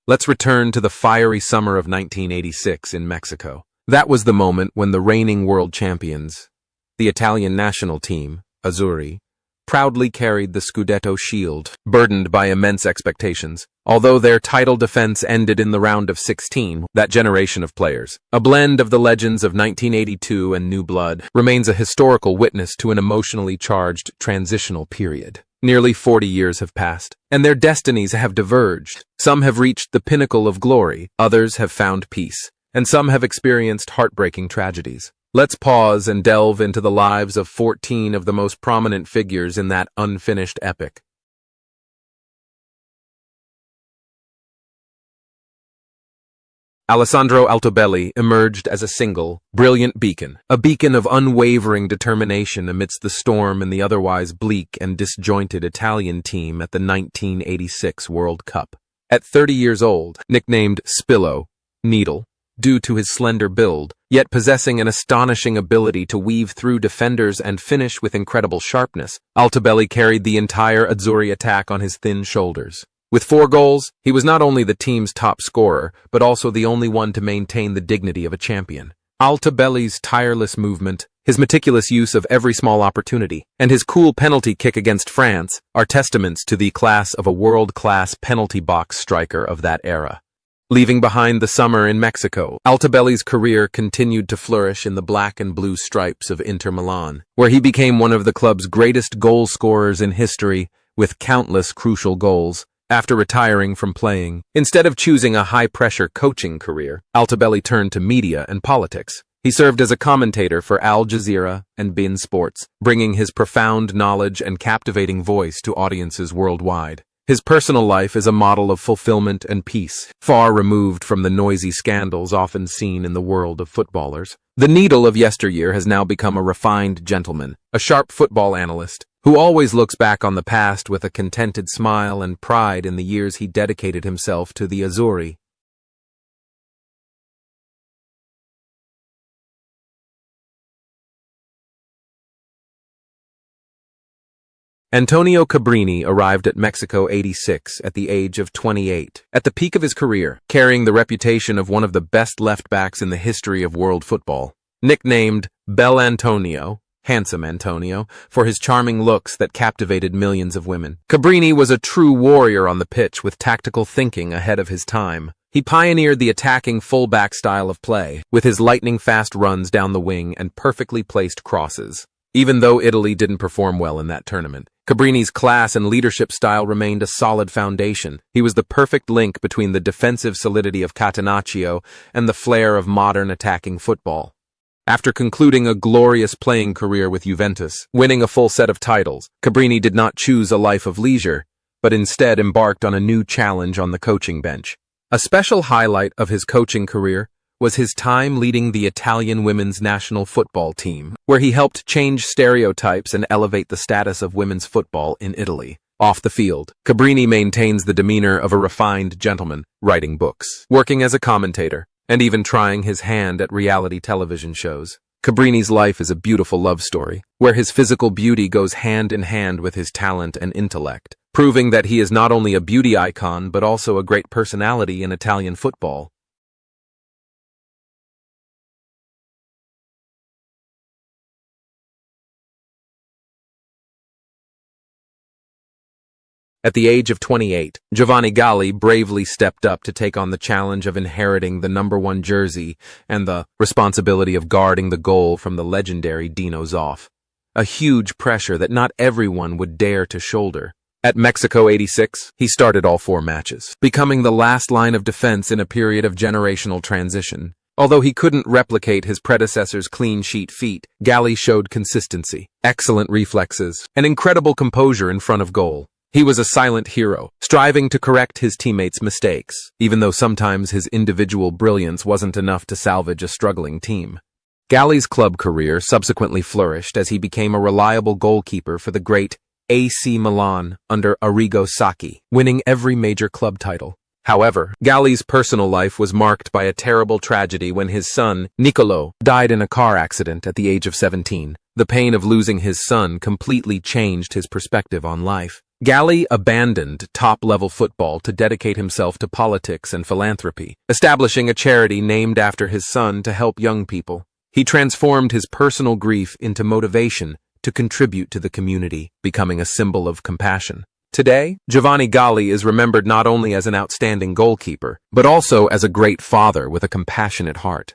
Let's return to the fiery summer of 1986 in Mexico. That was the moment when the reigning world champions, the Italian national team, Azzurri, proudly carried the Scudetto shield, burdened by immense expectations. Although their title defense ended in the round of 16, that generation of players, a blend of the legends of 1982 and new blood, remains a historical witness to an emotionally charged transitional period. Nearly 40 years have passed, and their destinies have diverged. Some have reached the pinnacle of glory, others have found peace, and some have experienced heartbreaking tragedies. Let's pause and delve into the lives of 14 of the most prominent figures in that unfinished epic. Alessandro Altobelli emerged as a single, brilliant beacon, a beacon of unwavering determination amidst the storm in the otherwise bleak and disjointed Italian team at the 1986 World Cup. At 30 years old, nicknamed Spillo, Needle, due to his slender build, yet possessing an astonishing ability to weave through defenders and finish with incredible sharpness, Altobelli carried the entire Azzurri attack on his thin shoulders. With 4 goals, he was not only the team's top scorer, but also the only one to maintain the dignity of a champion. Altobelli's tireless movement, his meticulous use of every small opportunity, and his cool penalty kick against France are testaments to the class of a world-class penalty box striker of that era. Leaving behind the summer in Mexico, Altobelli's career continued to flourish in the black and blue stripes of Inter Milan, where he became one of the club's greatest goal scorers in history, with countless crucial goals. After retiring from playing, instead of choosing a high-pressure coaching career, Altobelli turned to media and politics. He served as a commentator for Al Jazeera and beIN Sports, bringing his profound knowledge and captivating voice to audiences worldwide. His personal life is a model of fulfillment and peace, far removed from the noisy scandals often seen in the world of footballers. The Needle of yesteryear has now become a refined gentleman, a sharp football analyst, who always looks back on the past with a contented smile and pride in the years he dedicated himself to the Azzurri. Antonio Cabrini arrived at Mexico '86 at the age of 28, at the peak of his career, carrying the reputation of one of the best left-backs in the history of world football. Nicknamed Bel Antonio, Handsome Antonio, for his charming looks that captivated millions of women, Cabrini was a true warrior on the pitch with tactical thinking ahead of his time. He pioneered the attacking fullback style of play, with his lightning-fast runs down the wing and perfectly placed crosses. Even though Italy didn't perform well in that tournament, Cabrini's class and leadership style remained a solid foundation. He was the perfect link between the defensive solidity of Catenaccio and the flair of modern attacking football. After concluding a glorious playing career with Juventus, winning a full set of titles, Cabrini did not choose a life of leisure, but instead embarked on a new challenge on the coaching bench. A special highlight of his coaching career was his time leading the Italian women's national football team, where he helped change stereotypes and elevate the status of women's football in Italy. Off the field, Cabrini maintains the demeanor of a refined gentleman, writing books, working as a commentator, and even trying his hand at reality television shows. Cabrini's life is a beautiful love story, where his physical beauty goes hand in hand with his talent and intellect, proving that he is not only a beauty icon but also a great personality in Italian football. At the age of 28, Giovanni Galli bravely stepped up to take on the challenge of inheriting the #1 jersey and the responsibility of guarding the goal from the legendary Dino Zoff. A huge pressure that not everyone would dare to shoulder. At Mexico '86, he started all 4 matches, becoming the last line of defense in a period of generational transition. Although he couldn't replicate his predecessor's clean sheet feat, Galli showed consistency, excellent reflexes, and incredible composure in front of goal. He was a silent hero, striving to correct his teammates' mistakes, even though sometimes his individual brilliance wasn't enough to salvage a struggling team. Galli's club career subsequently flourished as he became a reliable goalkeeper for the great AC Milan under Arrigo Sacchi, winning every major club title. However, Galli's personal life was marked by a terrible tragedy when his son, Niccolò, died in a car accident at the age of 17. The pain of losing his son completely changed his perspective on life. Galli abandoned top-level football to dedicate himself to politics and philanthropy, establishing a charity named after his son to help young people. He transformed his personal grief into motivation to contribute to the community, becoming a symbol of compassion. Today, Giovanni Galli is remembered not only as an outstanding goalkeeper, but also as a great father with a compassionate heart.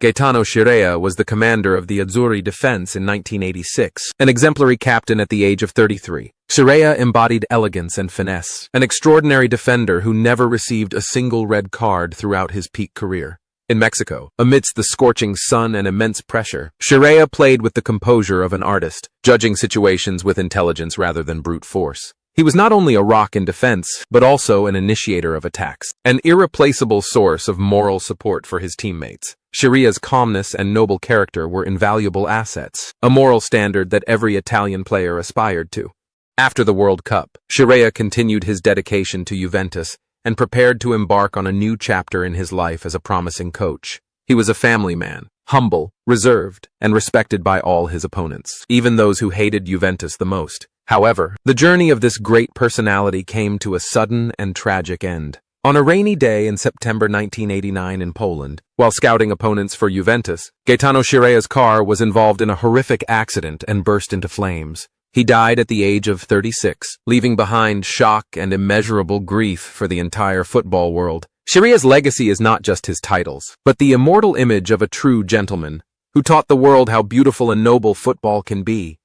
Gaetano Scirea was the commander of the Azzurri defense in 1986, an exemplary captain at the age of 33. Scirea embodied elegance and finesse, an extraordinary defender who never received a single red card throughout his peak career. In Mexico, amidst the scorching sun and immense pressure, Scirea played with the composure of an artist, judging situations with intelligence rather than brute force. He was not only a rock in defense, but also an initiator of attacks, an irreplaceable source of moral support for his teammates. Scirea's calmness and noble character were invaluable assets, a moral standard that every Italian player aspired to. After the World Cup, Scirea continued his dedication to Juventus and prepared to embark on a new chapter in his life as a promising coach. He was a family man, humble, reserved, and respected by all his opponents, even those who hated Juventus the most. However, the journey of this great personality came to a sudden and tragic end. On a rainy day in September 1989 in Poland, while scouting opponents for Juventus, Gaetano Scirea's car was involved in a horrific accident and burst into flames. He died at the age of 36, leaving behind shock and immeasurable grief for the entire football world. Scirea's legacy is not just his titles, but the immortal image of a true gentleman who taught the world how beautiful and noble football can be.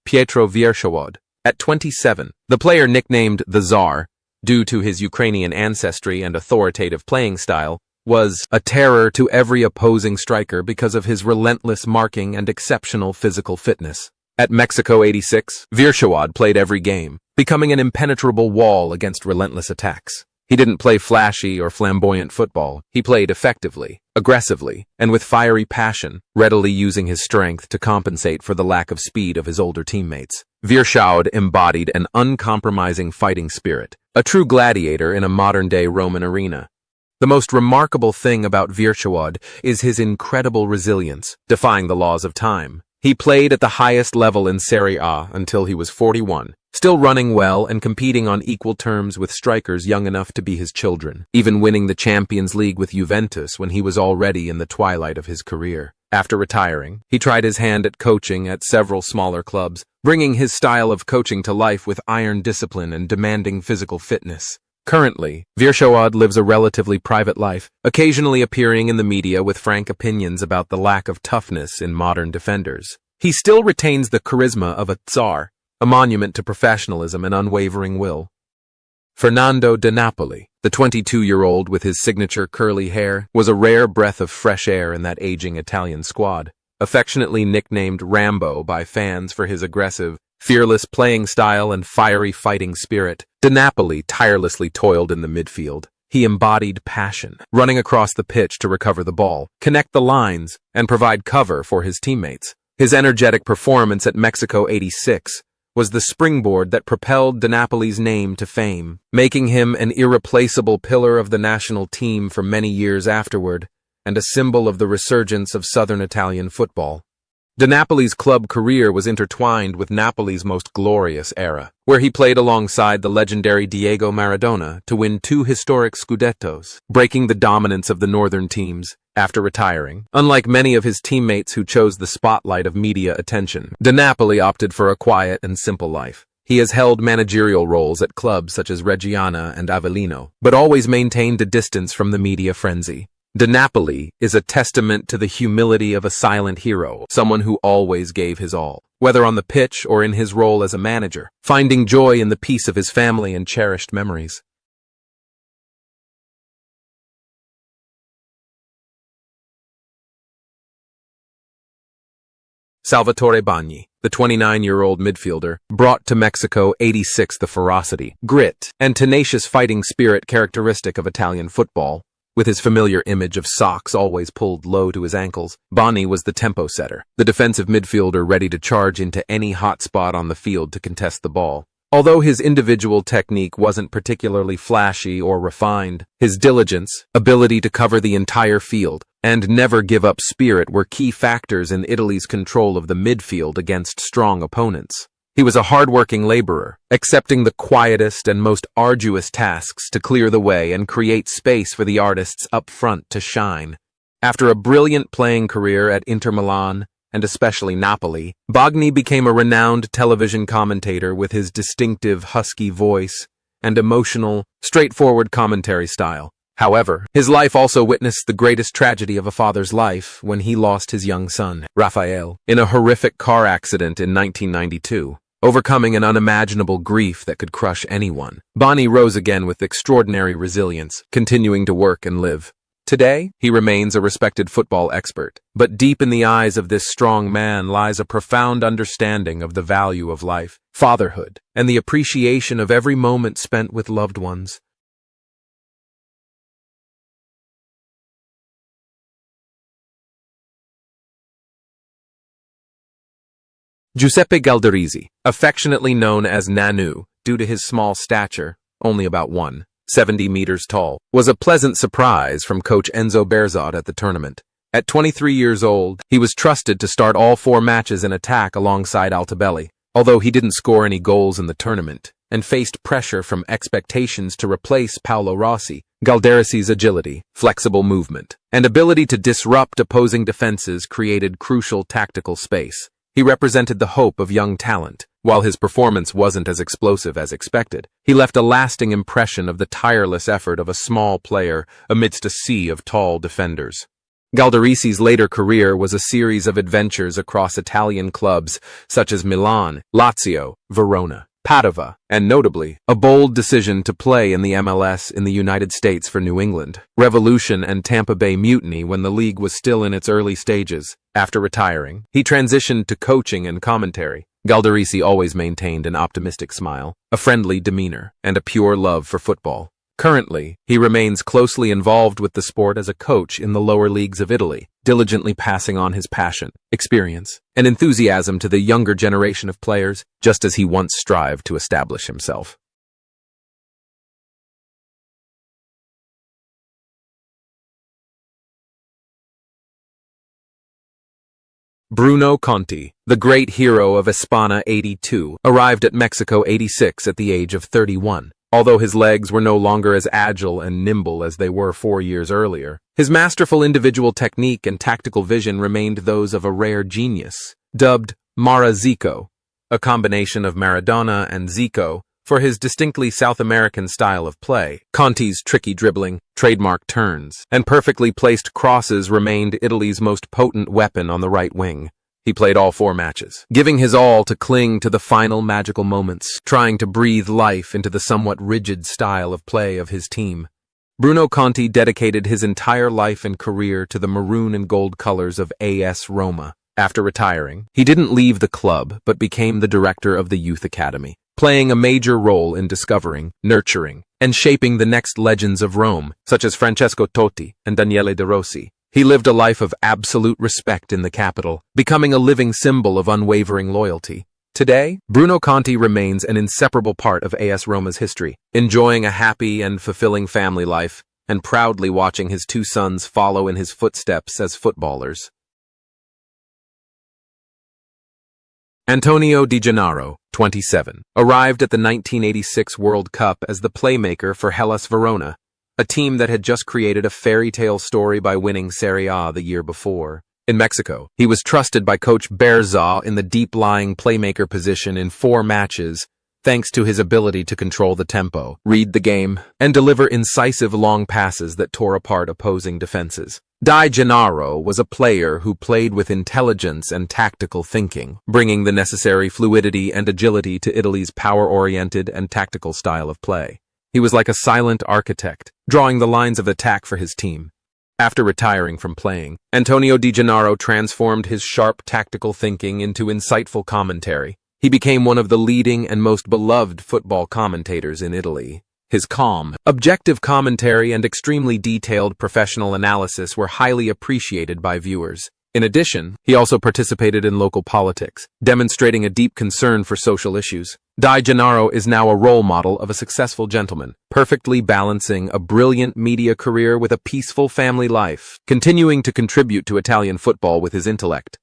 Pietro Vierchowod. At 27, the player nicknamed the Tsar, due to his Ukrainian ancestry and authoritative playing style, was a terror to every opposing striker because of his relentless marking and exceptional physical fitness. At Mexico 86, Vierchowod played every game, becoming an impenetrable wall against relentless attacks. He didn't play flashy or flamboyant football. He played effectively, aggressively, and with fiery passion, readily using his strength to compensate for the lack of speed of his older teammates. Vierchowod embodied an uncompromising fighting spirit, a true gladiator in a modern-day Roman arena. The most remarkable thing about Vierchowod is his incredible resilience, defying the laws of time. He played at the highest level in Serie A until he was 41, still running well and competing on equal terms with strikers young enough to be his children, even winning the Champions League with Juventus when he was already in the twilight of his career. After retiring, he tried his hand at coaching at several smaller clubs, bringing his style of coaching to life with iron discipline and demanding physical fitness. Currently, Vierchowod lives a relatively private life, occasionally appearing in the media with frank opinions about the lack of toughness in modern defenders. He still retains the charisma of a Tsar, a monument to professionalism and unwavering will. Fernando de Napoli, the 22-year-old with his signature curly hair, was a rare breath of fresh air in that aging Italian squad. Affectionately nicknamed Rambo by fans for his aggressive, fearless playing style and fiery fighting spirit, De Napoli tirelessly toiled in the midfield. He embodied passion, running across the pitch to recover the ball, connect the lines, and provide cover for his teammates. His energetic performance at Mexico 86 was the springboard that propelled De Napoli's name to fame, making him an irreplaceable pillar of the national team for many years afterward, and a symbol of the resurgence of southern Italian football. De Napoli's club career was intertwined with Napoli's most glorious era, where he played alongside the legendary Diego Maradona to win 2 historic Scudettos, breaking the dominance of the northern teams. After retiring, unlike many of his teammates who chose the spotlight of media attention, De Napoli opted for a quiet and simple life. He has held managerial roles at clubs such as Reggiana and Avellino, but always maintained a distance from the media frenzy. De Napoli is a testament to the humility of a silent hero, someone who always gave his all, whether on the pitch or in his role as a manager, finding joy in the peace of his family and cherished memories. Salvatore Bagni, the 29-year-old midfielder, brought to Mexico 86 the ferocity, grit, and tenacious fighting spirit characteristic of Italian football. With his familiar image of socks always pulled low to his ankles, Bagni was the tempo setter, the defensive midfielder ready to charge into any hot spot on the field to contest the ball. Although his individual technique wasn't particularly flashy or refined, his diligence, ability to cover the entire field, and never give up spirit were key factors in Italy's control of the midfield against strong opponents. He was a hard-working laborer, accepting the quietest and most arduous tasks to clear the way and create space for the artists up front to shine. After a brilliant playing career at Inter Milan, and especially Napoli, Bogni became a renowned television commentator with his distinctive husky voice and emotional, straightforward commentary style. However, his life also witnessed the greatest tragedy of a father's life when he lost his young son, Raphael, in a horrific car accident in 1992. Overcoming an unimaginable grief that could crush anyone, Bogni rose again with extraordinary resilience, continuing to work and live. Today, he remains a respected football expert, but deep in the eyes of this strong man lies a profound understanding of the value of life, fatherhood, and the appreciation of every moment spent with loved ones. Giuseppe Galdaresi, affectionately known as Nanu due to his small stature, only about 170 meters tall, was a pleasant surprise from coach Enzo Berzot at the tournament. At 23 years old, he was trusted to start all 4 matches in attack alongside Altobelli, although he didn't score any goals in the tournament, and faced pressure from expectations to replace Paolo Rossi. Galdaresi's agility, flexible movement, and ability to disrupt opposing defenses created crucial tactical space. He represented the hope of young talent. While his performance wasn't as explosive as expected, he left a lasting impression of the tireless effort of a small player amidst a sea of tall defenders. Galdaresi's later career was a series of adventures across Italian clubs such as Milan, Lazio, Verona, Padova, and notably, a bold decision to play in the MLS in the United States for New England Revolution and Tampa Bay Mutiny when the league was still in its early stages. After retiring, he transitioned to coaching and commentary. Galdaresi always maintained an optimistic smile, a friendly demeanor, and a pure love for football. Currently, he remains closely involved with the sport as a coach in the lower leagues of Italy, diligently passing on his passion, experience, and enthusiasm to the younger generation of players, just as he once strived to establish himself. Bruno Conti, the great hero of Espana '82, arrived at Mexico '86 at the age of 31. Although his legs were no longer as agile and nimble as they were 4 years earlier, his masterful individual technique and tactical vision remained those of a rare genius. Dubbed Mara Zico, a combination of Maradona and Zico, for his distinctly South American style of play, Conti's tricky dribbling, trademark turns, and perfectly placed crosses remained Italy's most potent weapon on the right wing. He played all 4 matches, giving his all to cling to the final magical moments, trying to breathe life into the somewhat rigid style of play of his team. Bruno Conti dedicated his entire life and career to the maroon and gold colors of AS Roma. After retiring, he didn't leave the club but became the director of the youth academy, playing a major role in discovering, nurturing, and shaping the next legends of Rome, such as Francesco Totti and Daniele De Rossi. He lived a life of absolute respect in the capital, becoming a living symbol of unwavering loyalty. Today, Bruno Conti remains an inseparable part of AS Roma's history, enjoying a happy and fulfilling family life, and proudly watching his 2 sons follow in his footsteps as footballers. Antonio Di Gennaro, 27, arrived at the 1986 World Cup as the playmaker for Hellas Verona, a team that had just created a fairy tale story by winning Serie A the year before. In Mexico, he was trusted by coach Berzot in the deep-lying playmaker position in 4 matches, thanks to his ability to control the tempo, read the game, and deliver incisive long passes that tore apart opposing defenses. Di Gennaro was a player who played with intelligence and tactical thinking, bringing the necessary fluidity and agility to Italy's power-oriented and tactical style of play. He was like a silent architect, drawing the lines of attack for his team. After retiring from playing, Antonio Di Gennaro transformed his sharp tactical thinking into insightful commentary. He became one of the leading and most beloved football commentators in Italy. His calm, objective commentary and extremely detailed professional analysis were highly appreciated by viewers. In addition, he also participated in local politics, demonstrating a deep concern for social issues. Di Gennaro is now a role model of a successful gentleman, perfectly balancing a brilliant media career with a peaceful family life, continuing to contribute to Italian football with his intellect.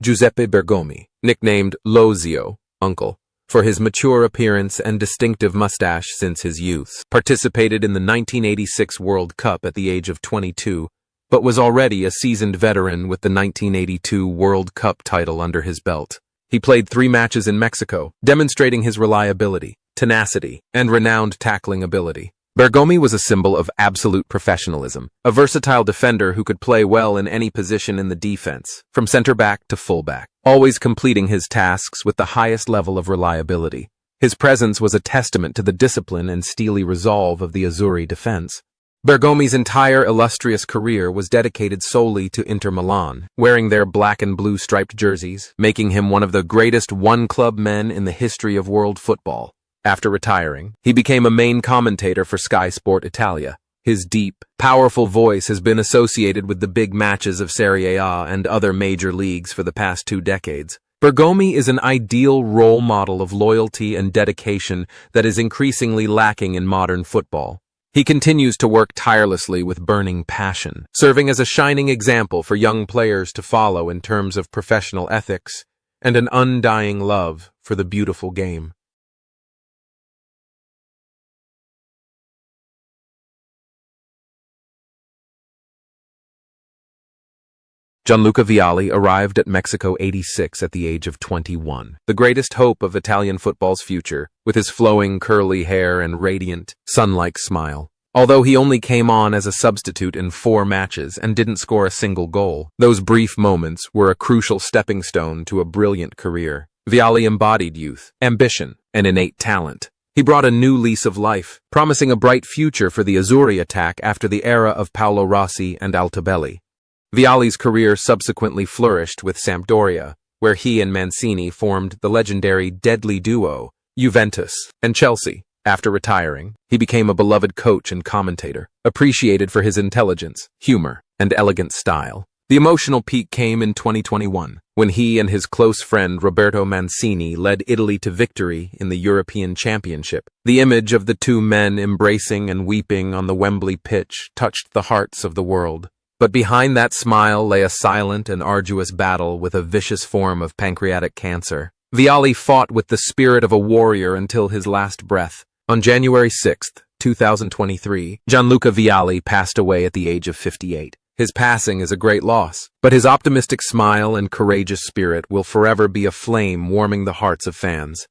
Giuseppe Bergomi, nicknamed Lo Zio, Uncle, for his mature appearance and distinctive mustache since his youth, participated in the 1986 World Cup at the age of 22, but was already a seasoned veteran with the 1982 World Cup title under his belt. He played 3 matches in Mexico, demonstrating his reliability, tenacity, and renowned tackling ability. Bergomi was a symbol of absolute professionalism, a versatile defender who could play well in any position in the defense, from center-back to full-back, always completing his tasks with the highest level of reliability. His presence was a testament to the discipline and steely resolve of the Azzurri defense. Bergomi's entire illustrious career was dedicated solely to Inter Milan, wearing their black and blue striped jerseys, making him one of the greatest one-club men in the history of world football. After retiring, he became a main commentator for Sky Sport Italia. His deep, powerful voice has been associated with the big matches of Serie A and other major leagues for the past 2 decades. Bergomi is an ideal role model of loyalty and dedication that is increasingly lacking in modern football. He continues to work tirelessly with burning passion, serving as a shining example for young players to follow in terms of professional ethics and an undying love for the beautiful game. Gianluca Vialli arrived at Mexico '86 at the age of 21, the greatest hope of Italian football's future, with his flowing curly hair and radiant, sun-like smile. Although he only came on as a substitute in 4 matches and didn't score a single goal, those brief moments were a crucial stepping stone to a brilliant career. Vialli embodied youth, ambition, and innate talent. He brought a new lease of life, promising a bright future for the Azzurri attack after the era of Paolo Rossi and Altobelli. Vialli's career subsequently flourished with Sampdoria, where he and Mancini formed the legendary deadly duo, Juventus and Chelsea. After retiring, he became a beloved coach and commentator, appreciated for his intelligence, humor, and elegant style. The emotional peak came in 2021, when he and his close friend Roberto Mancini led Italy to victory in the European Championship. The image of the 2 men embracing and weeping on the Wembley pitch touched the hearts of the world. But behind that smile lay a silent and arduous battle with a vicious form of pancreatic cancer. Vialli fought with the spirit of a warrior until his last breath. On January 6, 2023, Gianluca Vialli passed away at the age of 58. His passing is a great loss, but his optimistic smile and courageous spirit will forever be a flame warming the hearts of fans.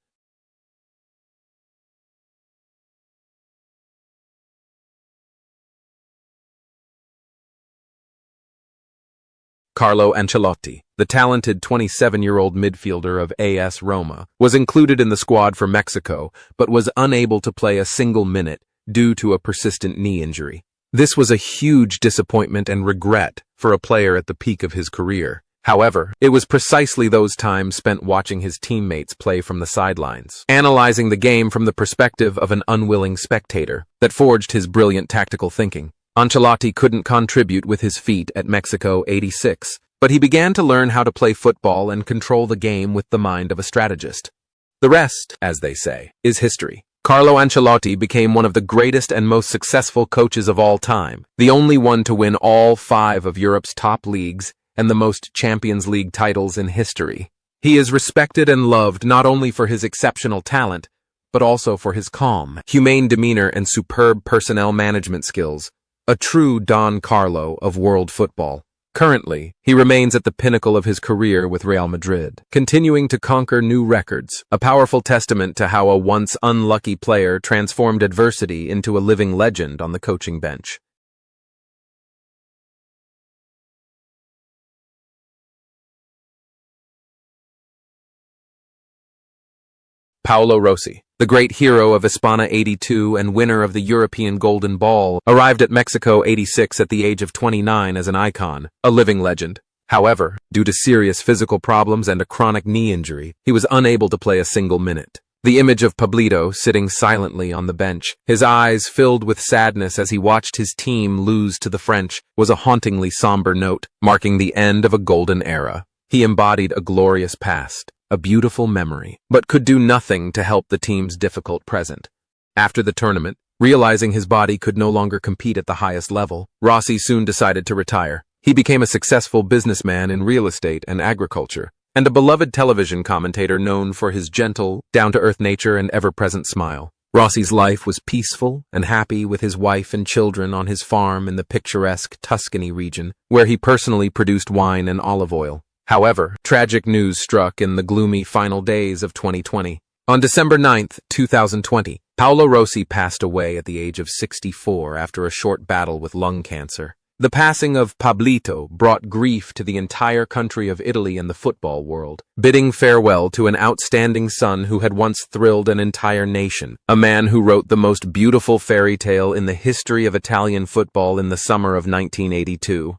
Carlo Ancelotti, the talented 27-year-old midfielder of AS Roma, was included in the squad for Mexico, but was unable to play a single minute due to a persistent knee injury. This was a huge disappointment and regret for a player at the peak of his career. However, it was precisely those times spent watching his teammates play from the sidelines, analyzing the game from the perspective of an unwilling spectator, that forged his brilliant tactical thinking. Ancelotti couldn't contribute with his feet at Mexico '86, but he began to learn how to play football and control the game with the mind of a strategist. The rest, as they say, is history. Carlo Ancelotti became one of the greatest and most successful coaches of all time, the only one to win all 5 of Europe's top leagues and the most Champions League titles in history. He is respected and loved not only for his exceptional talent, but also for his calm, humane demeanor and superb personnel management skills. A true Don Carlo of world football. Currently, he remains at the pinnacle of his career with Real Madrid, continuing to conquer new records, a powerful testament to how a once unlucky player transformed adversity into a living legend on the coaching bench. Paolo Rossi, the great hero of Hispania '82 and winner of the European Golden Ball, arrived at Mexico '86 at the age of 29 as an icon, a living legend. However, due to serious physical problems and a chronic knee injury, he was unable to play a single minute. The image of Pablito sitting silently on the bench, his eyes filled with sadness as he watched his team lose to the French, was a hauntingly somber note, marking the end of a golden era. He embodied a glorious past, a beautiful memory, but could do nothing to help the team's difficult present. After the tournament, realizing his body could no longer compete at the highest level, Rossi soon decided to retire. He became a successful businessman in real estate and agriculture, and a beloved television commentator known for his gentle, down-to-earth nature and ever-present smile. Rossi's life was peaceful and happy with his wife and children on his farm in the picturesque Tuscany region, where he personally produced wine and olive oil. However, tragic news struck in the gloomy final days of 2020. On December 9, 2020, Paolo Rossi passed away at the age of 64 after a short battle with lung cancer. The passing of Pablito brought grief to the entire country of Italy and the football world, bidding farewell to an outstanding son who had once thrilled an entire nation, a man who wrote the most beautiful fairy tale in the history of Italian football in the summer of 1982.